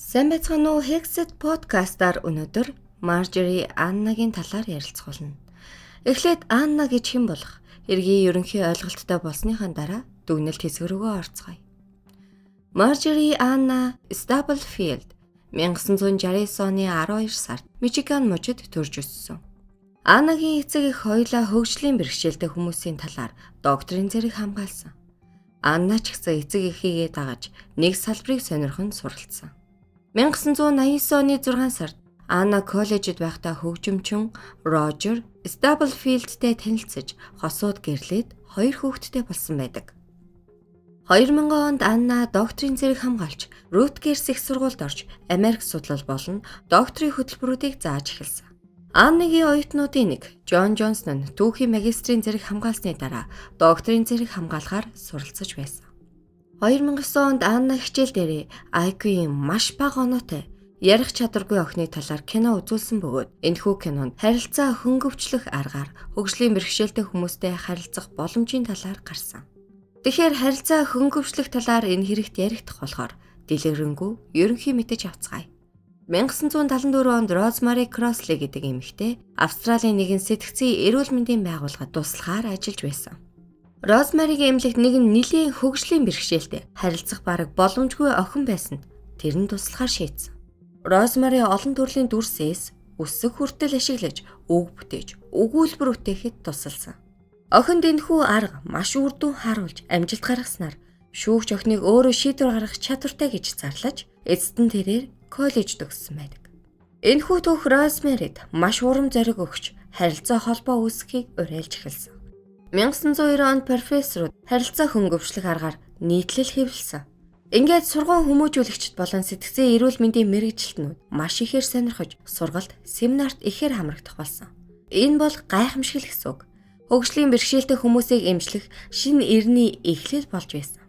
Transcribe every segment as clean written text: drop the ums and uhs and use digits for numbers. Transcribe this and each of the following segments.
Сайн байцгаана уу? Hexet podcast-аар өнөөдөр Marjorie Anna-гийн талаар ярилцгаулна. Эхлээд Анна гэж хэн болох эргийн ерөнхий ойлголттой болсныхаа дараа дүгнэлт хэсэг рүүгээ орцгоё. Marjorie Anna Stubblefield 1969 оны 12 сард Мичиган мужид төрж өссөн. Аннагийн эцэг эх хоёулаа хөгжлийн бэрхшээлтэй хүмүүсийн талаар докторийн зэрэг хамгаалсан. Анна ч гэсэн эцэг эхийгээ дагаж нэг салбарыг сонирхон суралцсан. 1989 оны 6 сард Анна коллежид байхдаа хөгжимчин Рожер Stubblefield-тэй танилцж хосууд гэрлээд 2 хүүхэдтэй болсон байдаг. 2000 онд Анна докторийн зэрэг хамгаалж Rutgers их сургуульд орж Америк судлал болон докторийн хөтөлбөрүүдийг зааж эхэлсэн. Аннагийн оюутнуудын нэг Джон Джонсон нь түүхийн магистрийн зэрэг хамгаалсны дараа докторийн зэрэг хамгаалахаар суралцж байсан. 2009 онд Анна хичээл дээрээ IQ-ийн маш бага оноотой ярих чадваргүй охины талаар кино үзүүлсэн бөгөөд энэхүү кинонд харилцаа хөнгөвчлөх аргаар хөгжлийн бэрхшээлтэй хүмүүстэй харилцах боломжийн талаар гарсан. Тэгэхээр харилцаа хөнгөвчлөх талаар энэ хэрэгт яригдах болохоор дэлгэрэнгүй ерөнхий мэдэж авцгаая. 1974 онд Rosemary Crossley гэдэг эмэгтэй Австралийн нэгэн сэтгцийн эрүүл мэндийн байгууллагад туслахаар ажиллаж байсан. Розмаригийн эмнэлэгт нэгэн нэлийн хөгжлийн бэрхшээлтэй харилцах бараг боломжгүй охин байсанд тэр нь туслахаар шийдсэн. Розмари олон төрлийн дүрсээс үсэг хүртэл ашиглаж үг бүтээж, өгүүлбэр бүтээхэд тусалсан. Охинд энэхүү арга маш үр дүн харуулж амжилт гаргаснаар шүүгч охиныг өөрөө шийдвэр гаргах чадвартай гэж зарлаж, эцэст нь тэрээр коллежид төгссөн байдаг. Энэхүү түүх Розмарид маш урам зориг өгч харилцаа холбоо үүсгэхийг уриалж эхэлсэн. 1990 онд профессорууд харилцаа хөнгөвчлөх аргаар нийтлэл хэвлэлсэн. Ингээд сургууль хүмүүжүүлэгчд болон сэтгцийн эрүүл мэндийн мэргэжилтнүүд маш ихээр сонирхож сургалт, семинарт ихээр хамрагдах болсон. Энэ бол гайхамшиг гэсэн үг. Хөгжлийн бэрхшээлтэй хүмүүсийг эмчлэх шинэ эрний эхлэл болж байсан.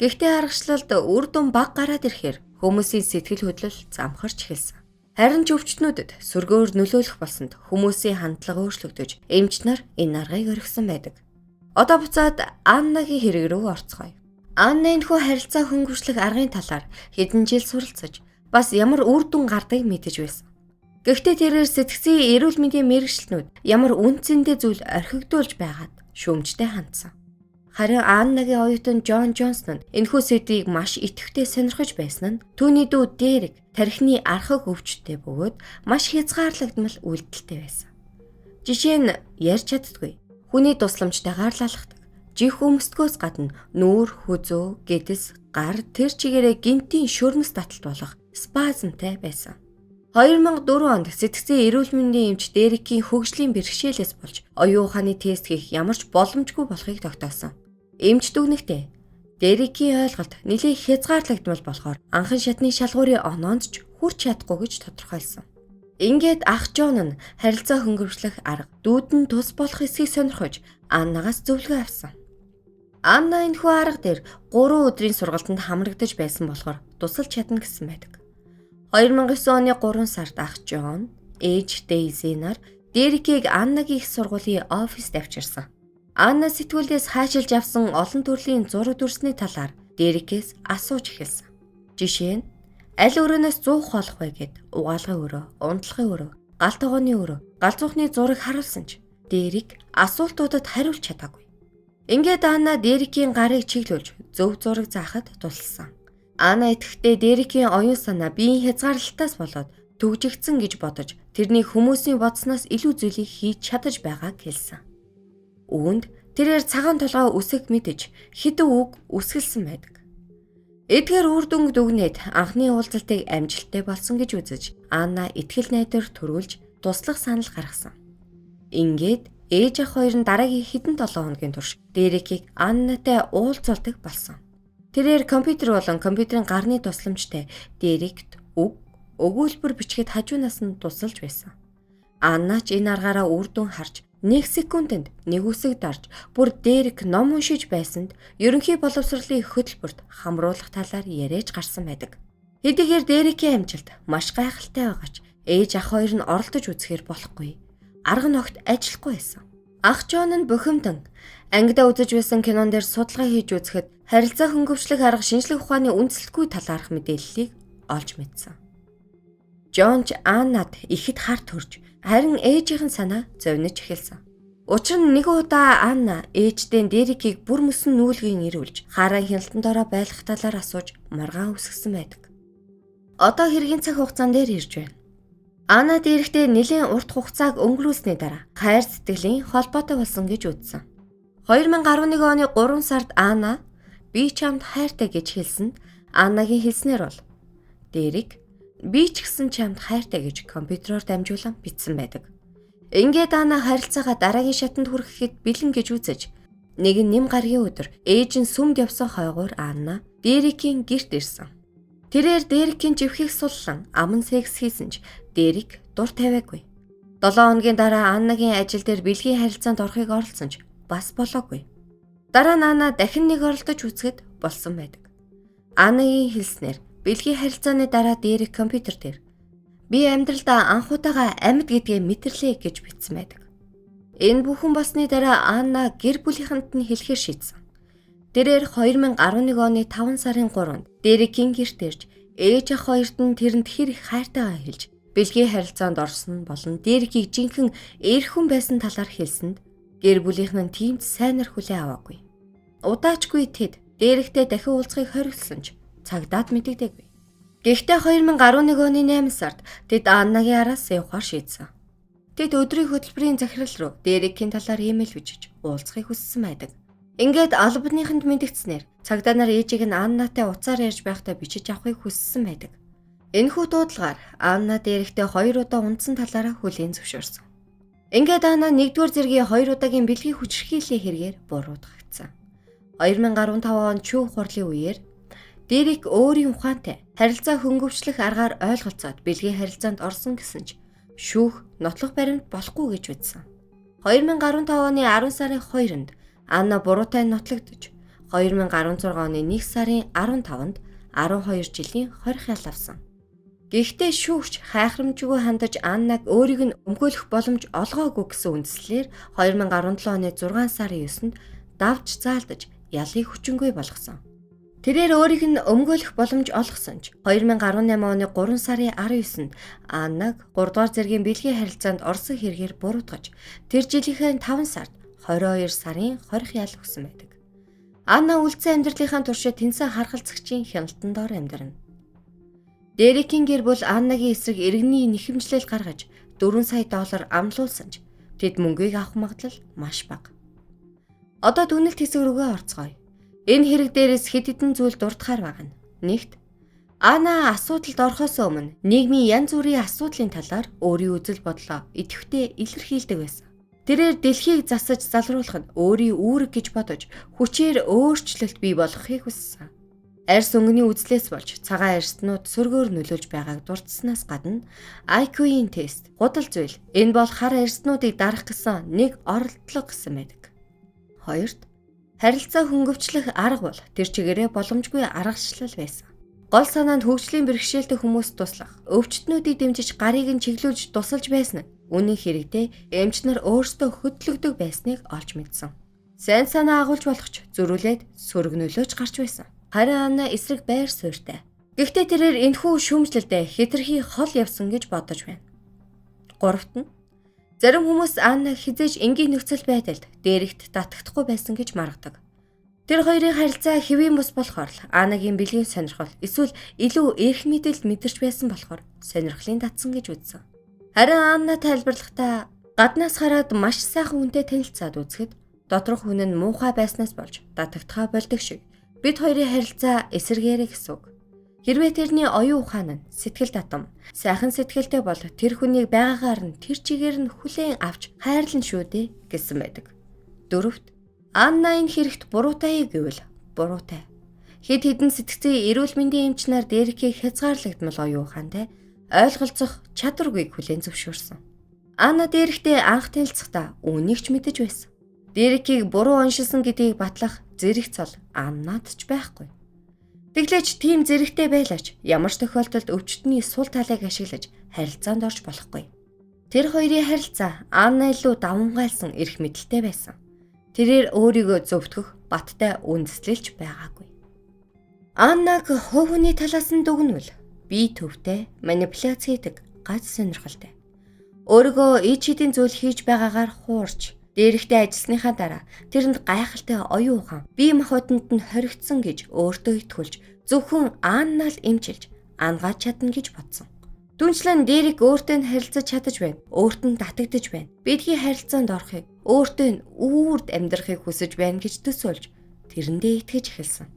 Гэхдээ аргачлалд үр дүн баг гараад ирэхээр хүмүүсийн сэтгэл хөдлөл замхарч эхэлсэн. Харин ч өвчтнүүдэд сөргөөр нөлөөлөх болсонд хүмүүсийн хандлага өөрчлөгдөж, эмч нар энэ аргыг орхисон байдаг. Одоо буцаад Аннагийн хэрэг рүү орцгоё. Анна энэхүү харилцаа хөнгөвчлөх аргын талаар хэдэн жил суралцаж, бас ямар үр дүн гардыг мэдэж байсан. Гэхдээ тэрээр сэтгцийн эрүүл мэндийн мэргэжилтнүүд ямар үнцэнтэй зүйл орхигдуулж байгаад шүүмжтэй хандсан. Харин Аннагийн оюутан Джон Джонсон нь энэхүү сэдвийг маш идэвхтэй сонирхож байсан нь түүний дүү Дерек тархины архаг өвчтөй бөгөөд маш хязгаарлагдмал үйлдэлтэй байсан. Жишээ нь ярьж чаддаггүй, хүний тусламжтай гарлалхдаг, жих өмсдгөөс гадна нүүр, хүзөө, гэдэс, гар тэр чигээрээ гинтийн шөрмөс таталт болох спазмтай байсан. 2004 онд сэтгцийн эрүүл мэндийн эмч Дерекийн хөгжлийн бэрхшээлээс болж оюун ухааны тест хийх ямар ч боломжгүй болохыг тогтоосон. Эмч дүгнэхдээ Дерекийн ойлголт нэлээд хязгаарлагдмал болохоор анхан шатны шалгуурын оноонд ч хүрч чадахгүй гэж тодорхойлсон. Ингээд ах Джон нь харилцаа хөнгөвчлөх арга дүүд нь тус болох эсхийг сонирхож Аннагаас зөвлөгөө авсан. Анна энэхүү арга дээр 3 өдрийн сургалтанд хамрагдаж байсан болохоор тусалж чадна гэсэн байдаг. 2009 оны 3 сард ах Джон, ээж Дейзи нар Дерекийг Аннагийн их сургуулийн оффист авчирсан. Анна сэтгүүлдээс хаашилж авсан олон төрлийн зураг дүрсний талаар Дерекээс асууж эхэлсэн. Жишээ нь аль өрөөнөөс 100 холох вэ гэд угаалгын өрөө, унтлагын өрөө, гал тогооны өрөө, галзуухны зураг харуулсан ч Дерек асуултуудад хариулж чадаагүй. Ингээд Анна Дерекийн гарыг чиглүүлж зөв зураг заахад тулсан. Анна итгэхдээ Дерекийн оюун санаа биеийн хязгаарлалтаас болоод төгжигдсэн гэж бодож тэрний хүмүүсийн бодсноос илүү зүйлийг хийж чадаж байгааг хэлсэн. Үүнд тэрээр цагаан толгой үсэг мэдэж хэдэн үг үсгэлсэн байдаг. Эдгээр үр дүнг дүгнээд анхны уулзалтыг амжилттай болсон гэж үзэж Анна итгэл найдвар төрүүлж туслах санал гаргасан. Ингээд ээж ах хоёр нь дараагийн хэдэн 7 хоногийн турш Дерекийг Аннатай уулзуулдаг болсон. Тэрээр компьютер болон компьютерийн гарны тусламжтай Дерект үг, өгүүлбэр бичгээд хажуунаас нь тусалж байсан. Анна ч энэ аргаараа үр дүн харж 1 секундэд нэг үсэг дарж бүр Дерек ном уншиж байсанд ерөнхий боловсролын хөтөлбөрт хамруулах талаар яриаж гарсан байдаг. Хэдийгээр Дерекийн амжилт маш гайхалтай байгаач ээж ах хоёр нь оролдож үзэхээр болохгүй. Арга нь огт ажиллахгүй байсан. Ах Джон нь бухимдан ангидаа үзэж байсан кинон дээр судалгаа хийж үзэхэд харилцаа хөнгөвчлөх арга шинжлэх ухааны үндэслэлгүй талаарх мэдээллийг олж мэдсэн. Жон ч Аннад ихэд харт төрж, харин ээжийнхэн санаа зовниж эхэлсэн. Учир нь нэг удаа Анна ээждээ Дерекийг бүр мөсөн нүүлгийн ирүүлж, хараа хяналтан дороо байлгах талаар асууж маргаан үсгэсэн байдаг. Одоо хэргийн цаг хугацаан дээр ирж байна. Анна Деректэй нэлийн урт хугацааг өнгөрүүлсний дараа хайр сэтгэлийн холбоотой болсон гэж үзсэн. 2011 оны 3 сард Анна "Би чамд хайртай" гэж хэлсэнд Аннагийн хэлснээр бол Дерек "Би ч гэсэн чамд хайртай" гэж компьютероор дамжуулан бичсэн байдаг. Ингээд Анна харилцаагаа дараагийн шатанд хүрэхэд бэлэн гэж үзэж, нэг нэм гаргийн өдөр ээж нь сүмд явсан хойгоор Анна Дерекийн гэрт ирсэн. Тэрээр Дерекийн живхийг суллан аман секс хийсэн ч Дерек дур тавиагүй. 7 хоногийн дараа Аннагийн ажил дээр бэлгийн харилцаанд орохыг оролцсон ч бас болоогүй. Дараа нь Анна дахин нэг оролдож үзэхэд болсон байдаг. Аннагийн хэлснээр бэлгийн харилцааны дараа Дерек компьютер дээр "Би амьдралдаа анхудаага амьд гэдгээ мэдэрлээ" гэж бичсэн байдаг. Энэ бүхэн болсны дараа Анна гэр бүлийнхэнд нь хэлэхээр шийдсэн. Тэрээр 2011 оны 5 сарын 3-нд Дерекийн гэрт ирж, ээж ах хоёрт нь тэрэнд хэр их хайртайгаа хэлж, бэлгийн харилцаанд орсон болон Дерекийг жинхэнэ эр хүн байсан талаар хэлсэнд гэр бүлийнх нь тиймд сайнар хүлээн аваагүй. Удаачгүй тэд Деректэй дахин уулзахыг хориглосон ч цагдаад мэдэгдээгүй. Гэхдээ 2011 оны 8 сард тэд Аннагийн араас явахаар шийдсэн. Тэд өдрийн хөтөлбөрийн захирал руу Дерекийн талаар имэйл бичиж уулзахыг хүссэн байдаг. Ингээд албаныханд мэдгдснээр цагдаа нар ээжийг нь Аннатай уцаар ярьж байхдаа бичиж авахыг хүссэн байдаг. Энэхүү дуудлагаар Анна Деректэй 2 удаа унтсан талаараа хүлээн зөвшөөрсөн. Ингээд Анна 1-р зэргийн 2 удаагийн бэлгийн хүчирхийллийн хэрэгээр буруутгагдсан. 2015 он чүүх хурлын үеэр Дерек өөрийн ухаантай харилцаа хөнгөвчлөх аргаар ойлголцоод бэлгийн харилцаанд орсон гэсэн ч шүүх нотлох баримт болохгүй гэж үзсэн. 2015 оны 10 сарын 2-нд Анна буруутай нотлогдож, 2016 оны 1 сарын 15-нд 12 жилийн хорих ял авсан. Гэхдээ шүүгч хайхрамжгүй хандаж Аннаг өөрийг нь өмгөөлөх боломж олгоогүй гэсэн үндслээр 2017 оны 6 сарын 9-нд давж заалдаж ялыг хүчингүй болгосон. Тэрээр өөрийг нь өмгөөлөх боломж олгосон ч 2018 оны 3 сарын 19-нд Аннаг 3 дугаар зэргийн бэлгийн харилцаанд орсон хэрэгээр буруутгаж, тэр жилийнхээ 5 сард 22 сарын хорих ял өгсөн байдаг. Анна үлдсэн амьдралынхаа туршид тэнцэн харгалзагчийн хяналтанд ор амьдрна. Дерекийн гэр бүл Аннагийн эсрэг иргэний нэхэмжлэл гаргаж $4 сая амлуулсан ч тэд мөнгийг авах магадлал маш бага. Одоо дүнэлт хэсэг рүүгээ орцгоё. Энэ хэрэг дээрээс хэд хэдэн зүйл дурдахаар байгаа нь. Нэгт, Анна асуудалд орохоос өмнө нийгмийн янз бүрийн асуудлын талаар өөрийн үзэл бодлоо идэвхтэй илэрхийлдэг байсан. Тэрээр дэлхийг засаж залруулах нь өөрийн үүрэг гэж бодож хүчээр өөрчлөлт бий болгохыг хүссэн. Арьс өнгөний үзлээс болж цагаан арьснууд сөргөөр нөлөөлж байгааг дурдсанаас гадна IQ-ийн тест, худал зүйл энэ бол хар арьснуудыг дарах гэсэн нэг оролдлого гэсэн байдаг. Хоёрт, харилцаа хөнгөвчлөх арга бол тэр чигээрээ боломжгүй аргачлал байсан. Гол санаанд хөгжлийн бэрхшээлтэй хүмүүст туслах, өвчтнүүдийг дэмжиж гарыг нь чиглүүлж тусалж байсан нь үнэн хэрэгтээ эмч нар өөрсдөө хөдлөгдөг байсныг олж мэдсэн. Сайн санаа агуулж болох ч зөрүүлээд сөрөг нөлөөж гарч байсан. Харин Анна эсрэг байр суурьтай. Гэхдээ тэрээр энэхүү шүүмжлэлдээ хэтэрхий хол явсан гэж бодож байна. Гуравт нь, зарим хүмүүс Анна хизээж энгийн нөхцөл байдалд Дерект татагдахгүй байсан гэж маргадаг. Тэр хоёрын харилцаа хэвийн бус болохоор л Аннагийн бэлгийн сонирхол эсвэл илүү эрх мэдэлд мэдэрч байсан болохоор сонирхлын татсан гэж үзсэн. Харин Анна тайлбарлахдаа гаднаас хараад маш сайхан хүнтэй танилцаад үзэхэд доторх хүн нь муухай байснаас болж татагдхаа болдог шиг бид хоёрын харилцаа эсэргээрээ гэсэн үг. Хэрвээ тэрний оюун ухаан нь сэтгэл татам, сайхан сэтгэлтэй бол тэр хүнийг байгаагаар нь тэр чигээр нь хүлээн авч хайрлан шүү дээ гэсэн байдаг. Дөрөвт, Анна энэ хэрэгт буруутай гэвэл буруутай. Хэд хэдэн сэтгцийн эрүүл мэндийн эмч нар Дерекийг хязгаарлагдмал оюун ухаантай ойлголцох чадваргүйг хүлээн зөвшөөрсөн. Анна Деректэй анх танилцахдаа үүнийг ч мэдэж байсан. Дерекийг буруу оншилсан гэдгийг батлах зэрэг цол Аннад ч байхгүй. Тэглэж тийм зэрэгтэй байлаач ямар ч тохиолдолд өвчтний сул талыг ашиглаж харилцаанд орж болохгүй. Тэр хоёрын харилцаа Анна илүү давмгайлсан эрх мэдэлтэй байсан. Тэрээр өөрийгөө зөвтгөх баттай үндэслэлж байгаагүй. Аннаг хувь хүний талаас нь дүгнвэл бие төвтэй, манипуляц хийдэг, гаж сонирхолтой. Өөрийгөө ид шидийн зүйл хийж байгаагаар хуурч, дээрхтээ ажилласныхаа дараа тэрэнд гайхалтай оюун ухаан, бие махбодонд нь хоригдсон гэж өөртөө итгүүлж, зөвхөн Аннаа л эмчилж, ангаад чадна гэж бодсон. Түнчлэн Дерек өөртөө нь харилцаж чадаж байна. Өөртөө нь татагдж байна. Бидгийн харилцаанд орохыг, өөртөө нь үрд амьдрахыг хүсэж байна гэж төсөөлж, тэрэндээ итгэж эхэлсэн.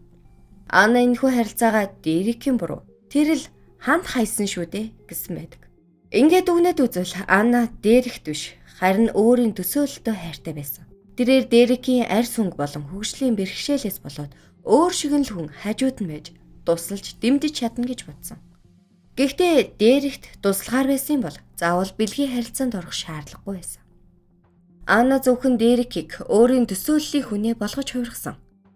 Анна энэхүү харилцаагаа Дерекийн буруу. Тэр л хамт хайсан шүү дээ гэсэн байдаг. Ингээд үгнээд үзвэл Анна Дерект биш, харин өөрийн төсөөлөлтөд хайртай байсан. Тэрээр Дерекийн арьс хөнг болон хөгжлийн бэрхшээлээс болоод өөр шиг л хүн хажууд нь байж тусалж дэмжиж чадна гэж бодсон. Гэхдээ Дерект тусалгаар байсан бол заавал бэлгийн харилцаанд орох шаардлагагүй байсан. Анна зөвхөн Дерекийг өөрийн төсөөллийн хүнээ болгож хувирсан.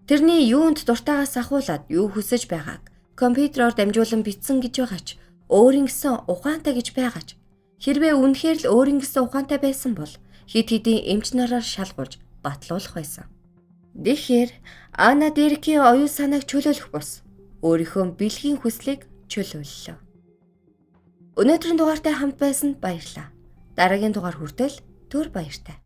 Тэрний юунд дуртайгаас ахуулаад юу хүсэж байгааг компьютероор дамжуулан бичсэн гэж байгаач, өөрийн гэсэн ухаантай гэж байгаач. Хэрвээ үнэхээр л өөрийн гэсэн ухаантай байсан бол хид хидийн эмч нараар шалгуулж батлуулах байсан. Тэгэхээр Анна Дерекийн оюун санааг чөлөөлөх бус өөрийнхөө бэлгийн хүслийг чөлөөллөө. Өнөөдрийн дугаартай хамт байсанд баярлалаа. Дараагийн дугаар хүртэл түр баяртай.